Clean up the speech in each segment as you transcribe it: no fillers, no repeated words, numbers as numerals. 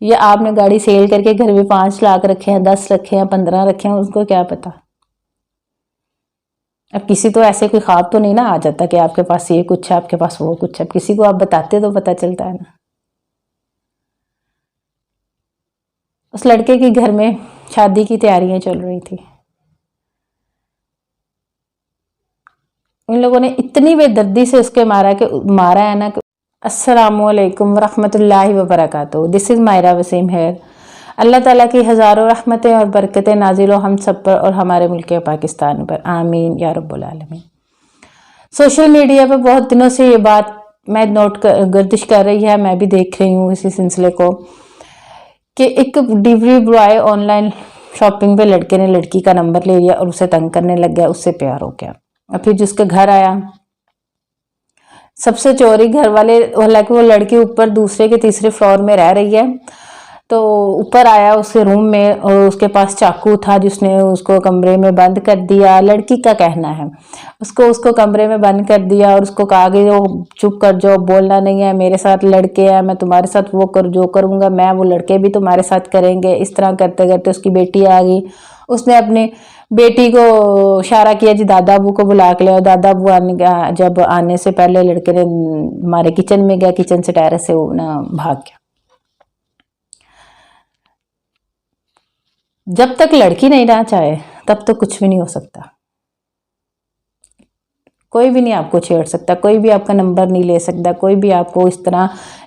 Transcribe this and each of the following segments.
یا آپ نے گاڑی سیل کر کے گھر میں 5 لاکھ رکھے ہیں، 10 رکھے ہیں، 15 رکھے ہیں، اس کو کیا پتا۔ اب کسی تو ایسے کوئی خواب تو نہیں نا آ جاتا کہ آپ کے پاس یہ کچھ ہے، آپ کے پاس وہ کچھ ہے، کسی کو آپ بتاتے تو پتہ چلتا ہے نا۔ اس لڑکے کے گھر میں شادی کی تیاریاں چل رہی تھی، ان لوگوں نے اتنی بے دردی سے اس کے مارا ہے نا کہ السلام علیکم ورحمۃ اللہ وبرکاتہ۔ دس از مائرہ وسیم ہیئر۔ اللہ تعالیٰ کی ہزاروں رحمتیں اور برکتیں نازل ہو ہم سب پر اور ہمارے ملک پاکستان پر، آمین یا رب العالمین۔ سوشل میڈیا پہ بہت دنوں سے یہ بات میں گردش کر رہی ہے، میں بھی دیکھ رہی ہوں اسی سلسلے کو، کہ ایک delivery boy on line shopping پہ لڑکے نے لڑکی کا نمبر لے لیا اور اسے تنگ کرنے لگ گیا، اس سے پیار ہو گیا، اور پھر جس کے گھر آیا سب سے چوری گھر والے، حالانکہ وہ لڑکی اوپر دوسرے کے تیسرے فلور میں رہ رہی ہے، تو اوپر آیا اس کے روم میں اور اس کے پاس چاقو تھا جس نے اس کو کمرے میں بند کر دیا، لڑکی کا کہنا ہے، اس کو کمرے میں بند کر دیا اور اس کو کہا کہ چپ کر جاؤ، بولنا نہیں ہے، میرے ساتھ لڑکے ہیں، میں تمہارے ساتھ جو کروں گا میں وہ لڑکے بھی تمہارے ساتھ کریں گے۔ اس طرح کرتے کرتے اس کی بیٹی آ گئی، اس نے اپنی بیٹی کو اشارہ کیا جی دادا ابو کو بلا کے لیا، دادا ابو جب آنے سے پہلے لڑکے نے ہمارے کچن میں گیا، کچن سے ٹیرس سے بھاگ گیا۔ جب تک لڑکی نہیں نہ چاہے تب تو کچھ بھی نہیں ہو سکتا، کوئی بھی نہیں آپ کو چھیڑ سکتا، کوئی بھی آپ کا نمبر نہیں لے سکتا، کوئی بھی آپ کو اس طرح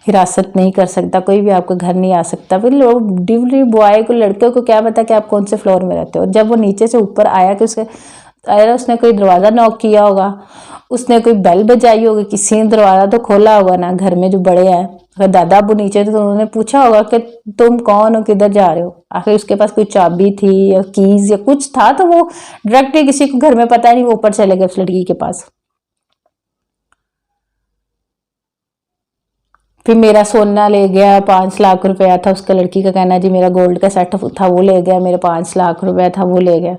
حراست نہیں کر سکتا، کوئی بھی آپ کو گھر نہیں آ سکتا۔ پھر لوگ ڈیلیوری بوائے کو، لڑکے کو کیا پتا کہ آپ کون سے فلور میں رہتے ہو۔ جب وہ نیچے سے اوپر آیا کہ اس نے کوئی دروازہ نوک کیا ہوگا، اس نے کوئی بیل بجائی ہوگی، کسی نے دروازہ تو کھولا ہوگا نا، گھر میں جو بڑے ہیں، اگر دادا ابو نیچے تھے تو انہوں نے پوچھا ہوگا کہ تم کون ہو، کدھر جا رہے ہو۔ آخر اس کے پاس کوئی چابی تھی یا کیز یا کچھ تھا تو وہ ڈائریکٹلی کسی کو گھر میں پتا نہیں، وہ اوپر چلے گئے اس لڑکی کے پاس۔ پھر میرا سونا لے گیا، 5 لاکھ روپیہ تھا اس کا، لڑکی کا کہنا جی میرا گولڈ کا سیٹ تھا وہ لے گیا، میرا 5 لاکھ روپیہ تھا وہ لے گیا۔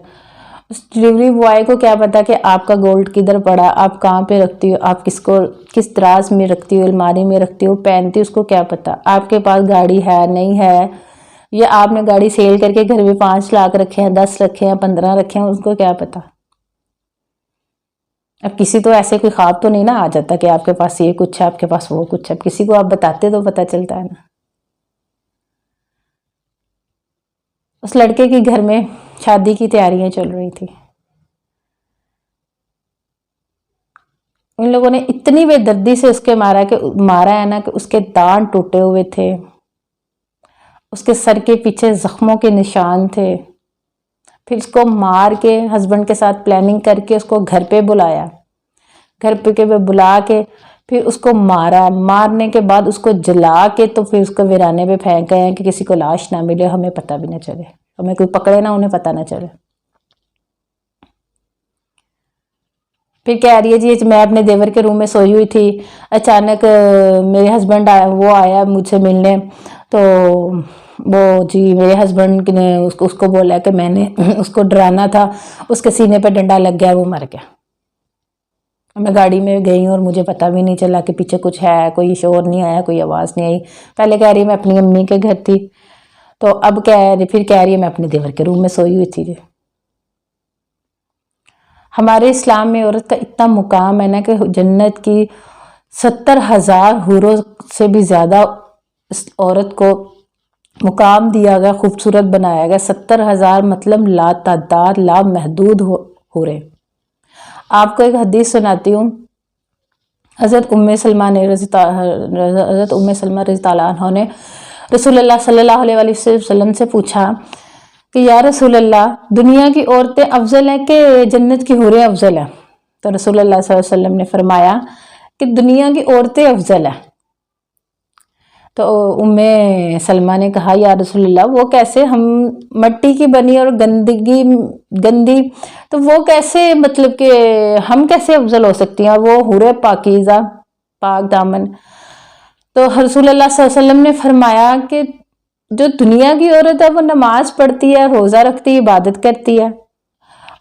اس ڈیلیوری بوائے کو کیا پتا کہ آپ کا گولڈ کدھر پڑا، آپ کہاں پہ رکھتی ہو، آپ کس دراز میں رکھتی ہو، الماری میں رکھتی ہو، پہنتی ہو، اس کو کیا پتا آپ کے پاس گاڑی ہے نہیں ہے، یا آپ نے گاڑی سیل کر کے گھر میں 5 لاکھ رکھے ہیں، 10 رکھے ہیں، 15 رکھے ہیں، اس کو کیا پتا۔ اب کسی تو ایسے کوئی خواب تو نہیں نا آ جاتا کہ آپ کے پاس یہ کچھ ہے، آپ کے پاس وہ کچھ ہے، کسی کو آپ بتاتے تو پتہ چلتا ہے نا۔ اس لڑکے کے گھر میں شادی کی تیاریاں چل رہی تھی، ان لوگوں نے اتنی بے دردی سے اس کے مارا ہے نا کہ اس کے دانت ٹوٹے ہوئے تھے، اس کے سر کے پیچھے زخموں کے نشان تھے۔ پھر اس کو مار کے ہسبینڈ کے ساتھ پلاننگ کر کے اس کو گھر پہ بلایا، گھر پہ بلا کے پھر اس کو مارنے کے بعد اس کو جلا کے تو پھر اس کو ویرانے پہ پھینک گئے ہیں کہ کسی کو لاش نہ ملے، ہمیں پتہ بھی نہ چلے، ہمیں کوئی پکڑے نہ، انہیں پتہ نہ چلے۔ پھر کہہ رہی ہے جی میں اپنے دیور کے روم میں سوئی ہوئی تھی، اچانک میرے ہسبینڈ آیا مجھ سے ملنے، تو وہ جی میرے ہسبینڈ نے اس کو بولا کہ میں نے اس کو ڈرانا تھا، اس کے سینے پہ ڈنڈا لگ گیا، وہ مر گیا۔ میں گاڑی میں گئی ہوں اور مجھے پتہ بھی نہیں چلا کہ پیچھے کچھ ہے، کوئی شور نہیں آیا، کوئی آواز نہیں آئی۔ پہلے کہہ رہی ہے میں اپنی امی کے گھر تھی، تو اب پھر کہہ رہی ہے میں اپنے دیور کے روم میں سوئی ہوئی تھی۔ ہمارے اسلام میں عورت کا اتنا مقام ہے نا کہ جنت کی 70,000 حوروں سے بھی زیادہ اس عورت کو مقام دیا گیا، خوبصورت بنایا گیا۔ 70,000 مطلب لا تعداد، لا محدود حوریں۔ آپ کو ایک حدیث سناتی ہوں۔ حضرت ام سلمہ رضی اللہ عنہ نے رسول اللہ صلی اللہ علیہ وسلم سے پوچھا کہ یا رسول اللہ، دنیا کی عورتیں افضل ہیں کہ جنت کی حوریں افضل ہیں؟ تو رسول اللہ صلی اللہ علیہ وسلم نے فرمایا کہ دنیا کی عورتیں افضل ہیں۔ تو ام سلمہ نے کہا یا رسول اللہ وہ کیسے، ہم مٹی کی بنی اور گندی، تو وہ کیسے، مطلب کہ ہم کیسے افضل ہو سکتی ہیں، اور وہ حوریں پاکیزہ پاک دامن؟ تو رسول اللہ صلی اللہ علیہ وسلم نے فرمایا کہ جو دنیا کی عورت ہے وہ نماز پڑھتی ہے، روزہ رکھتی ہے، عبادت کرتی ہے،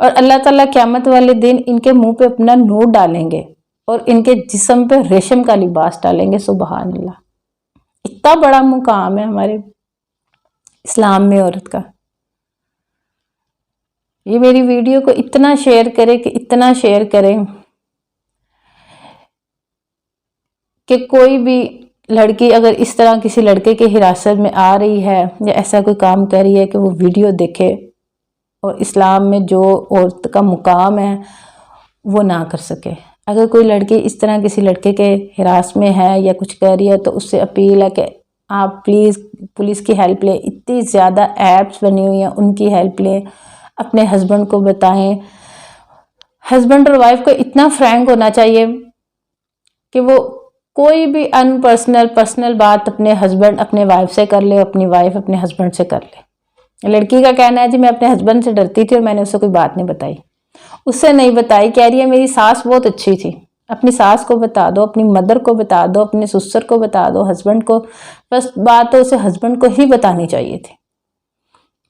اور اللہ تعالیٰ قیامت والے دن ان کے منہ پہ اپنا نور ڈالیں گے اور ان کے جسم پہ ریشم کا لباس ڈالیں گے۔ سبحان اللہ، اتنا بڑا مقام ہے ہمارے اسلام میں عورت کا۔ یہ میری ویڈیو کو اتنا شیئر کرے کہ اتنا شیئر کریں کہ کوئی بھی لڑکی اگر اس طرح کسی لڑکے کے حراست میں آ رہی ہے یا ایسا کوئی کام کر رہی ہے کہ وہ ویڈیو دیکھے، اور اسلام میں جو عورت کا مقام ہے وہ نہ کر سکے۔ اگر کوئی لڑکی اس طرح کسی لڑکے کے ہراس میں ہے یا کچھ کر رہی ہے تو اس سے اپیل ہے کہ آپ پلیز پولیس کی ہیلپ لیں۔ اتنی زیادہ ایپس بنی ہوئی ہیں، ان کی ہیلپ لیں، اپنے ہسبینڈ کو بتائیں۔ ہسبینڈ اور وائف کو اتنا فرینک ہونا چاہیے کہ وہ کوئی بھی پرسنل بات اپنے ہسبینڈ اپنے وائف سے کر لے، اپنی وائف اپنے ہسبینڈ سے کر لے۔ لڑکی کا کہنا ہے جی میں اپنے ہسبینڈ سے ڈرتی تھی اور میں نے اسے کوئی بات نہیں بتائی، اس سے نہیں بتائی، کہہ رہی ہے میری ساس بہت اچھی تھی۔ اپنی ساس کو بتا دو، اپنی مدر کو بتا دو، اپنے سسر کو بتا دو، ہسبینڈ کو، بس بات تو اسے ہسبینڈ کو ہی بتانی چاہیے تھی۔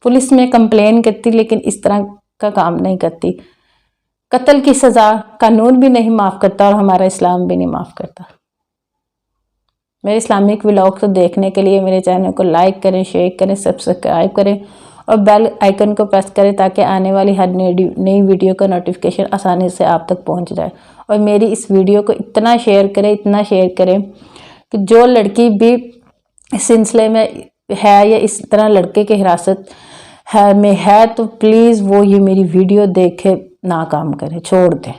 پولیس میں کمپلین کرتی لیکن اس طرح کا کام نہیں کرتی۔ قتل کی سزا قانون بھی نہیں معاف کرتا اور ہمارا اسلام بھی نہیں معاف کرتا۔ میرے اسلامک ولاگ کو دیکھنے کے لیے میرے چینل کو لائک کریں، شیئر کریں، سبسکرائب کریں اور بیل آئیکن کو پریس کریں تاکہ آنے والی ہر نئی ویڈیو کا نوٹیفیکیشن آسانی سے آپ تک پہنچ جائے۔ اور میری اس ویڈیو کو اتنا شیئر کریں کہ جو لڑکی بھی اس سلسلے میں ہے یا اس طرح لڑکے کے حراست میں ہے تو پلیز وہ یہ میری ویڈیو دیکھے نہ کام کرے، چھوڑ دیں۔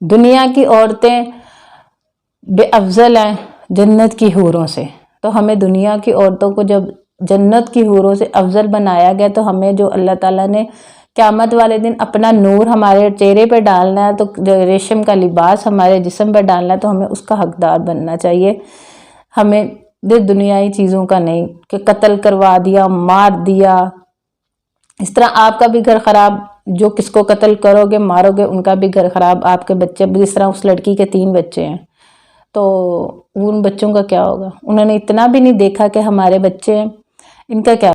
دنیا کی عورتیں بے افضل ہیں جنت کی حوروں سے، تو ہمیں دنیا کی عورتوں کو جب جنت کی حوروں سے افضل بنایا گیا تو ہمیں جو اللہ تعالیٰ نے قیامت والے دن اپنا نور ہمارے چہرے پہ ڈالنا ہے، تو ریشم کا لباس ہمارے جسم پہ ڈالنا ہے، تو ہمیں اس کا حقدار بننا چاہیے۔ ہمیں دنیائی چیزوں کا نہیں کہ قتل کروا دیا، مار دیا، اس طرح آپ کا بھی گھر خراب، جو کس کو قتل کرو گے مارو گے ان کا بھی گھر خراب، آپ کے بچے، جس طرح اس لڑکی کے 3 بچے ہیں تو ان بچوں کا کیا ہوگا؟ انہوں نے اتنا بھی نہیں دیکھا کہ ہمارے بچے ہیں، ان کا کیا